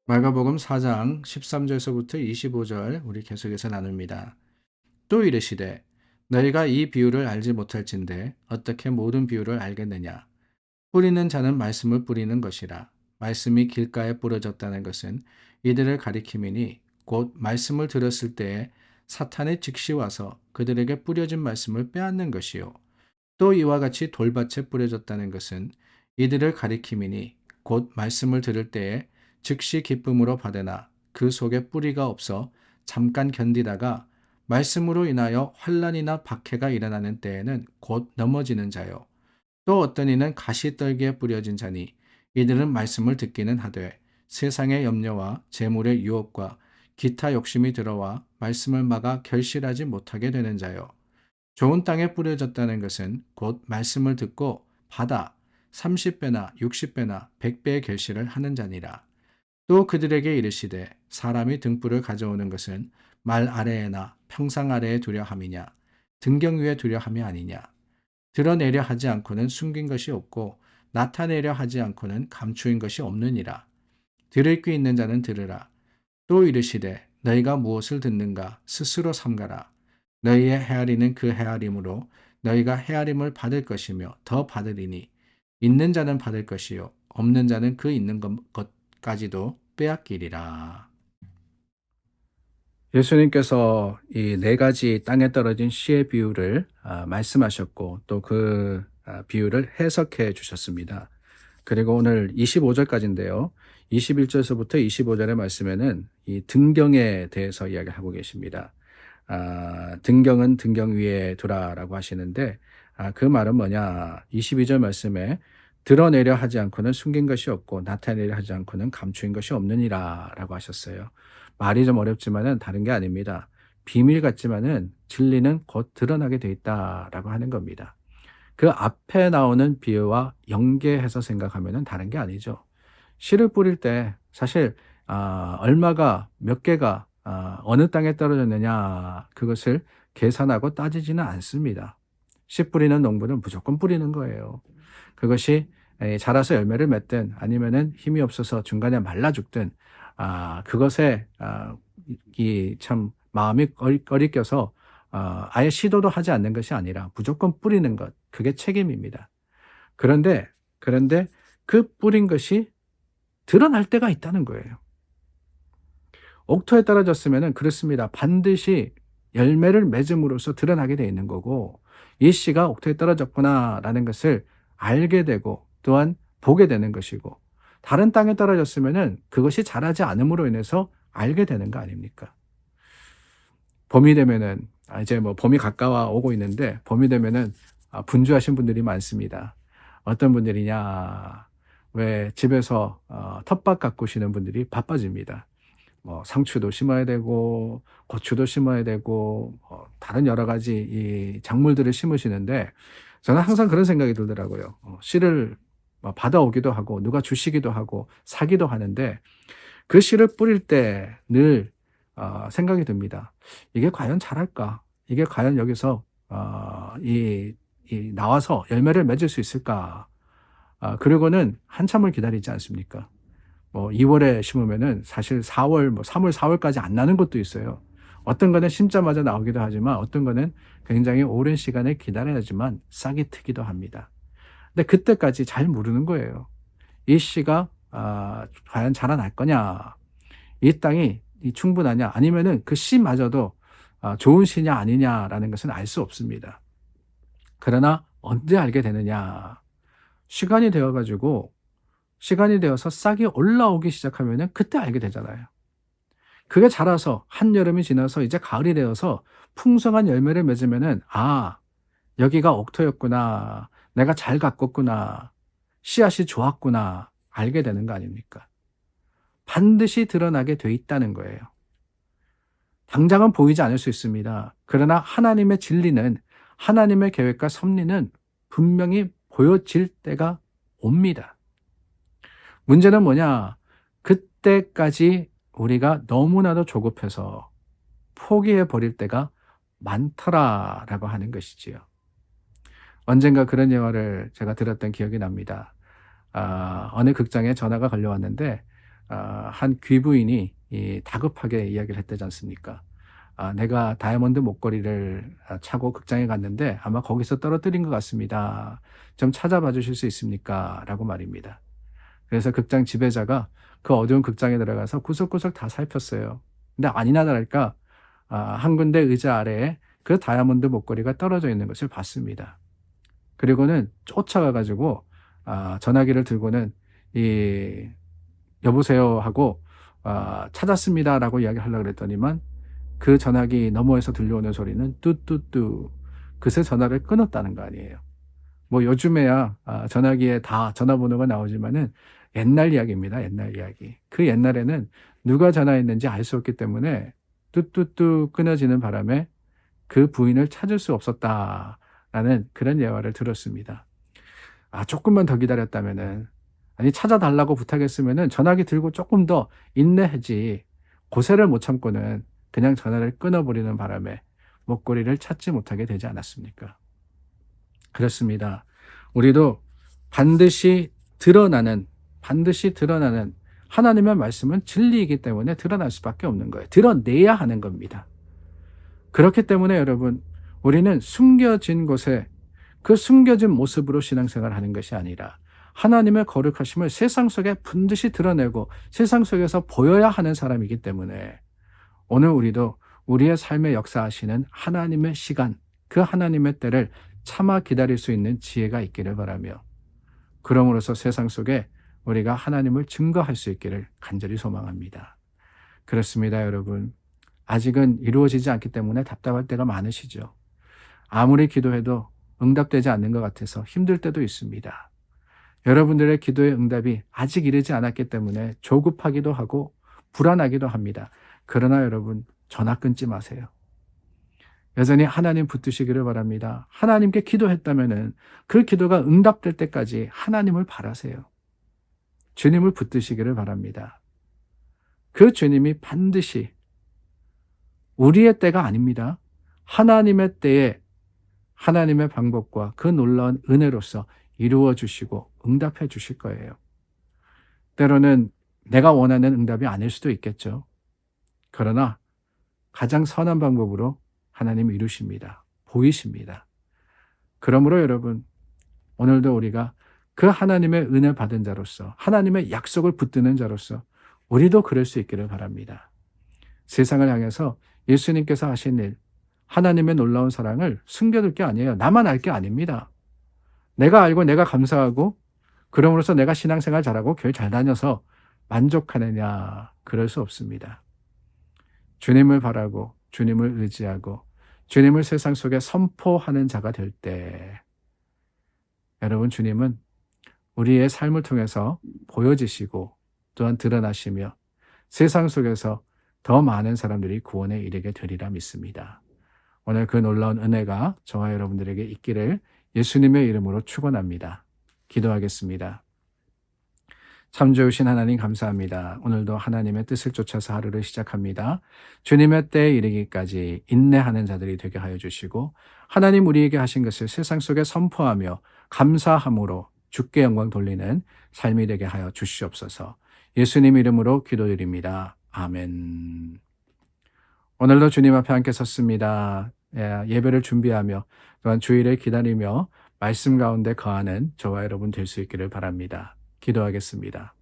마가복음 4장 13절에서부터 25절 우리 계속해서 나눕니다. 또 이르시되 너희가 이 비유를 알지 못할진대 어떻게 모든 비유를 알겠느냐. 뿌리는 자는 말씀을 뿌리는 것이라. 말씀이 길가에 뿌려졌다는 것은 이들을 가리킴이니 곧 말씀을 들었을 때에 사탄의 즉시 와서 그들에게 뿌려진 말씀을 빼앗는 것이요. 또 이와 같이 돌밭에 뿌려졌다는 것은 이들을 가리킴이니 곧 말씀을 들을 때에 즉시 기쁨으로 받으나 그 속에 뿌리가 없어 잠깐 견디다가 말씀으로 인하여 환난이나 박해가 일어나는 때에는 곧 넘어지는 자요. 또 어떤 이는 가시떨기에 뿌려진 자니 이들은 말씀을 듣기는 하되 세상의 염려와 재물의 유혹과 기타 욕심이 들어와 말씀을 막아 결실하지 못하게 되는 자요. 좋은 땅에 뿌려졌다는 것은 곧 말씀을 듣고 받아 30배나 60배나 100배의 결실을 하는 자니라. 또 그들에게 이르시되 사람이 등불을 가져오는 것은 말 아래에나 평상 아래에 두려 함이냐 등경 위에 두려 함이 아니냐. 드러내려 하지 않고는 숨긴 것이 없고 나타내려 하지 않고는 감추인 것이 없느니라. 들을 귀 있는 자는 들으라. 또 이르시되 너희가 무엇을 듣는가 스스로 삼가라. 너희의 헤아리는 그 헤아림으로 너희가 헤아림을 받을 것이며 더 받으리니 있는 자는 받을 것이요 없는 자는 그 있는 것까지도 빼앗기리라. 예수님께서 이 네 가지 땅에 떨어진 씨의 비유를 말씀하셨고 또 그 비유를 해석해 주셨습니다. 그리고 오늘 25절까지인데요. 21절에서부터 25절의 말씀에는 이 등경에 대해서 이야기하고 계십니다. 등경은 등경 위에 두라라고 하시는데 그 말은 뭐냐. 22절 말씀에 드러내려 하지 않고는 숨긴 것이 없고 나타내려 하지 않고는 감추인 것이 없느니라 라고 하셨어요. 말이 좀 어렵지만은 다른 게 아닙니다. 비밀 같지만은 진리는 곧 드러나게 돼 있다라고 하는 겁니다. 그 앞에 나오는 비유와 연계해서 생각하면은 다른 게 아니죠. 씨를 뿌릴 때 사실 얼마가 몇 개가 어느 땅에 떨어졌느냐 그것을 계산하고 따지지는 않습니다. 씨 뿌리는 농부는 무조건 뿌리는 거예요. 그것이 자라서 열매를 맺든 아니면은 힘이 없어서 중간에 말라 죽든 그것에 이 참 마음이 꺼리껴서 아예 시도도 하지 않는 것이 아니라 무조건 뿌리는 것 그게 책임입니다. 그런데 그 뿌린 것이 드러날 때가 있다는 거예요. 옥토에 떨어졌으면은 그렇습니다. 반드시 열매를 맺음으로써 드러나게 돼 있는 거고 이 씨가 옥토에 떨어졌구나라는 것을 알게 되고 또한 보게 되는 것이고 다른 땅에 떨어졌으면은 그것이 자라지 않음으로 인해서 알게 되는 거 아닙니까? 봄이 되면은 이제 뭐 봄이 가까워 오고 있는데 봄이 되면은 분주하신 분들이 많습니다. 어떤 분들이냐? 왜 집에서 텃밭 가꾸시는 분들이 바빠집니다. 뭐 상추도 심어야 되고 고추도 심어야 되고 다른 여러 가지 이 작물들을 심으시는데 저는 항상 그런 생각이 들더라고요. 씨를 받아오기도 하고 누가 주시기도 하고 사기도 하는데 그 씨를 뿌릴 때 늘 생각이 듭니다. 이게 과연 자랄까? 이게 과연 여기서 나와서 열매를 맺을 수 있을까? 그리고는 한참을 기다리지 않습니까? 뭐 2월에 심으면은 사실 4월, 뭐 3월, 4월까지 안 나는 것도 있어요. 어떤 거는 심자마자 나오기도 하지만 어떤 거는 굉장히 오랜 시간을 기다려야지만 싹이 트기도 합니다. 근데 그때까지 잘 모르는 거예요. 이 씨가 과연 자라날 거냐? 이 땅이 충분하냐? 아니면은 그 씨마저도 좋은 씨냐 아니냐라는 것은 알 수 없습니다. 그러나 언제 알게 되느냐? 시간이 되어 가지고 시간이 되어서 싹이 올라오기 시작하면은 그때 알게 되잖아요. 그게 자라서 한여름이 지나서 이제 가을이 되어서 풍성한 열매를 맺으면은 '여기가 옥토였구나. 내가 잘 가꿨구나. 씨앗이 좋았구나.' 알게 되는 거 아닙니까? 반드시 드러나게 돼 있다는 거예요. 당장은 보이지 않을 수 있습니다. 그러나 하나님의 진리는 하나님의 계획과 섭리는 분명히 보여질 때가 옵니다. 문제는 뭐냐? 그때까지 우리가 너무나도 조급해서 포기해 버릴 때가 많더라라고 하는 것이지요. 언젠가 그런 예화를 제가 들었던 기억이 납니다. 어느 극장에 전화가 걸려왔는데 한 귀부인이 다급하게 이야기를 했다지 않습니까? 내가 다이아몬드 목걸이를 차고 극장에 갔는데 아마 거기서 떨어뜨린 것 같습니다. 좀 찾아봐 주실 수 있습니까? 라고 말입니다. 그래서 극장 지배자가 그 어두운 극장에 들어가서 구석구석 다 살폈어요. 근데 아니나 다를까 한 군데 의자 아래에 그 다이아몬드 목걸이가 떨어져 있는 것을 봤습니다. 그리고는 쫓아가 가지고 전화기를 들고는 이 "여보세요." 하고 "찾았습니다."라고 이야기하려고 그랬더니만 그 전화기 너머에서 들려오는 소리는 뚜뚜뚜. 그새 전화를 끊었다는 거 아니에요. 뭐 요즘에야 전화기에 다 전화번호가 나오지만은 옛날 이야기입니다, 옛날 이야기. 그 옛날에는 누가 전화했는지 알 수 없기 때문에 뚜뚜뚜 끊어지는 바람에 그 부인을 찾을 수 없었다라는 그런 예화를 들었습니다. 조금만 더 기다렸다면은, 아니 찾아 달라고 부탁했으면은 전화기 들고 조금 더 인내하지, 고세를 못 참고는 그냥 전화를 끊어 버리는 바람에 목걸이를 찾지 못하게 되지 않았습니까? 그렇습니다. 우리도 반드시 드러나는 하나님의 말씀은 진리이기 때문에 드러날 수밖에 없는 거예요. 드러내야 하는 겁니다. 그렇기 때문에 여러분, 우리는 숨겨진 곳에 그 숨겨진 모습으로 신앙생활을 하는 것이 아니라 하나님의 거룩하심을 세상 속에 반드시 드러내고 세상 속에서 보여야 하는 사람이기 때문에 오늘 우리도 우리의 삶에 역사하시는 하나님의 시간, 그 하나님의 때를 참아 기다릴 수 있는 지혜가 있기를 바라며, 그럼으로써 세상 속에 우리가 하나님을 증거할 수 있기를 간절히 소망합니다. 그렇습니다, 여러분. 아직은 이루어지지 않기 때문에 답답할 때가 많으시죠. 아무리 기도해도 응답되지 않는 것 같아서 힘들 때도 있습니다. 여러분들의 기도의 응답이 아직 이르지 않았기 때문에 조급하기도 하고 불안하기도 합니다. 그러나 여러분, 전화 끊지 마세요. 여전히 하나님 붙드시기를 바랍니다. 하나님께 기도했다면은 그 기도가 응답될 때까지 하나님을 바라세요. 주님을 붙드시기를 바랍니다. 그 주님이 반드시, 우리의 때가 아닙니다, 하나님의 때에 하나님의 방법과 그 놀라운 은혜로서 이루어 주시고 응답해 주실 거예요. 때로는 내가 원하는 응답이 아닐 수도 있겠죠. 그러나 가장 선한 방법으로 하나님이 이루십니다. 보이십니다. 그러므로 여러분, 오늘도 우리가 그 하나님의 은혜 받은 자로서, 하나님의 약속을 붙드는 자로서 우리도 그럴 수 있기를 바랍니다. 세상을 향해서 예수님께서 하신 일, 하나님의 놀라운 사랑을 숨겨둘 게 아니에요. 나만 알 게 아닙니다. 내가 알고 내가 감사하고 그럼으로써 내가 신앙생활 잘하고 교회 잘 다녀서 만족하느냐? 그럴 수 없습니다. 주님을 바라고 주님을 의지하고 주님을 세상 속에 선포하는 자가 될 때, 여러분, 주님은 우리의 삶을 통해서 보여지시고 또한 드러나시며 세상 속에서 더 많은 사람들이 구원에 이르게 되리라 믿습니다. 오늘 그 놀라운 은혜가 저와 여러분들에게 있기를 예수님의 이름으로 축원합니다. 기도하겠습니다. 참 좋으신 하나님, 감사합니다. 오늘도 하나님의 뜻을 쫓아서 하루를 시작합니다. 주님의 때에 이르기까지 인내하는 자들이 되게 하여 주시고, 하나님 우리에게 하신 것을 세상 속에 선포하며 감사함으로 주께 영광 돌리는 삶이 되게 하여 주시옵소서. 예수님 이름으로 기도드립니다. 아멘. 오늘도 주님 앞에 함께 섰습니다. 예배를 준비하며 또한 주일을 기다리며 말씀 가운데 거하는 저와 여러분 될 수 있기를 바랍니다. 기도하겠습니다.